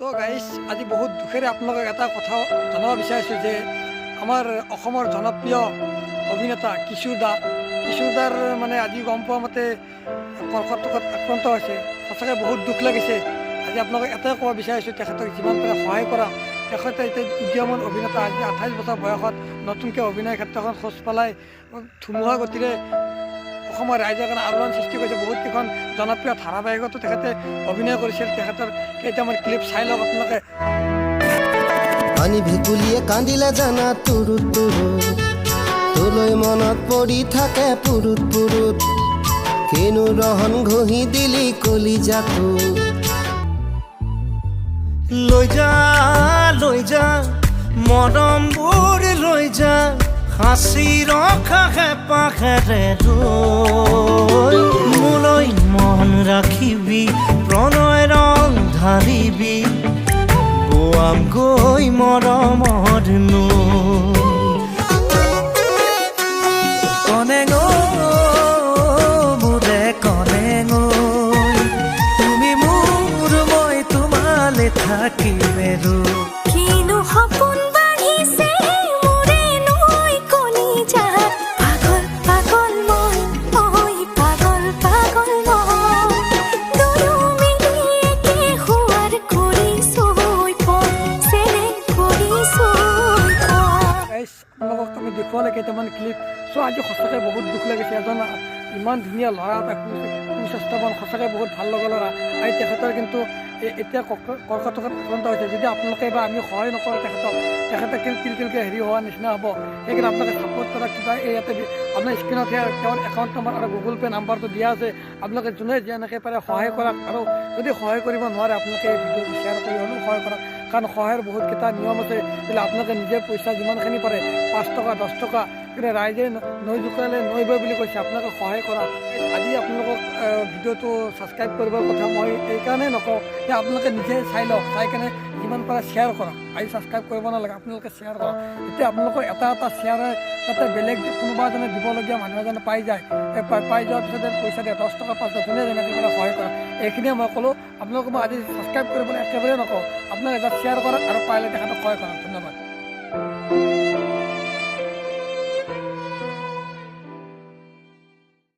তো গাইজ আজি বহুত দুখেৰে আপোনালোকক এটা কথা জনাব বিচাৰিছোঁ যে আমাৰ অসমৰ জনপ্ৰিয় অভিনেতা কিশোৰদাৰ মানে আজি গম পোৱা মতে কৰ্কট ৰোগত আক্ৰান্ত হৈছে। সঁচাকৈ বহুত দুখ লাগিছে। আজি আপোনালোকক এটাই ক'ব বিচাৰিছোঁ, তেখেতক যিমান পাৰে সহায় কৰা। তেখেতে এতিয়া উদীয়মান অভিনেতা, আজি 28 বছৰ বয়সত নতুনকৈ অভিনয় ক্ষেত্ৰখন খোজ পেলাই ধুমুহা গতিৰে অসমৰ ৰাইজৰ কাৰণে আলোড়ন সৃষ্টি কৰিছে। বহুত কেইখন জনপ্ৰিয় ধাৰাবাহিকতো তেখেতে অভিনয় কৰিছিল। তেখেতৰ কেইটামান ক্লিপ চাই লওক আপোনালোকে। পানী ভেকুলীয়ে কান্দিলে জানা তুৰুত তুৰুত, তোলৈ মনত পৰি থাকে পুৰুত পুৰুত, কেনো ৰহন ঘঁহি দিলি কলিজাটো। লৈ যা মৰমবোৰ লৈ যা, সাঁচি ৰখা হেঁপাহেৰে ৰৈ, মোলৈ মন ৰাখিবি প্ৰণয় ৰং ঢালিবি, বোৱাম গৈ মৰমৰ নৈ। কনেঙ মোৰে কনেঙ, তুমি মোৰ মই তোমালে থাকিম আৰু। কিনো সপোন বাঢ়িছে মোৰে নৈ কলিজাত, পাগল পাগল মন, ঐ পাগল পাগল মন, দুয়ো মিলি একে শুৱাৰ কৰিছোঁ পন, চেনেহ কৰিছোঁ গাইজ আপোনালোকক আমি দেখুৱালে কেইটামান ক্লিপ। চ' আজি সঁচাকৈ বহুত দুখ লাগিছে। এজন ইমান ধুনীয়া ল'ৰা, এটা সুস্বাস্থ্যৱান, সঁচাকৈ বহুত ভাল লগা ল'ৰা। আৰু তেখেতৰ কিন্তু এতিয়া কৰ্কট ৰোগত আক্ৰান্ত হৈছে। যদি আপোনালোকে বা আমি সহায় নকৰোঁ তেখেতে কিলকিলকৈ হেৰি হোৱা নিচিনা হ'ব। সেইকাৰণে আপোনালোকে ছাপোৰ্ট কৰা। কিবা এই ইয়াতে আপোনাৰ স্ক্ৰীণত তেওঁৰ একাউণ্ট নম্বৰ আৰু গুগল পে' নাম্বাৰটো দিয়া আছে। আপোনালোকে যোনে যেনেকৈ পাৰে সহায় কৰক। আৰু যদি সহায় কৰিব নোৱাৰে আপোনালোকে এই ভিডিঅ'টো শ্বেয়াৰ কৰি হ'লেও সহায় কৰক। কাৰণ সহায়ৰ বহুতকেইটা নিয়ম আছে। বোলে আপোনালোকে নিজে পইচা যিমানখিনি পাৰে, 5 টকা 10 টকা, কিন্তু ৰাইজে নৈ জোকাৰিলে নৈ বৈ বুলি কৈছে। আপোনালোকে সহায় কৰা। আজি আপোনালোকক ভিডিঅ'টো ছাবস্ক্ৰাইব কৰিবৰ কথা মই এইকাৰণেই নকওঁ যে আপোনালোকে নিজে চাই লওক, চাই কেনে যিমান পাৰে শ্বেয়াৰ কৰক। আজি ছাবস্ক্ৰাইব কৰিব নালাগে, আপোনালোকে শ্বেয়াৰ কৰক। এতিয়া আপোনালোকৰ এটা শ্বেয়াৰে যাতে বেলেগ কোনোবা এজনে দিবলগীয়া মানুহ এজনে পাই যায়। পাই যোৱাৰ পিছতে পইচা দিয়ে 10 টকা 5 টকা, যোনে যেনেকৈ পাৰে সহায় কৰক। এইখিনিয়ে মই ক'লোঁ। আপোনালোকক মই আজি ছাবস্ক্ৰাইব কৰিবলৈ একেবাৰে নকওঁ। আপোনালোকে এটা শ্বেয়াৰ কৰক আৰু পাৰিলে তেখেতক সহায় কৰক। ধন্যবাদ।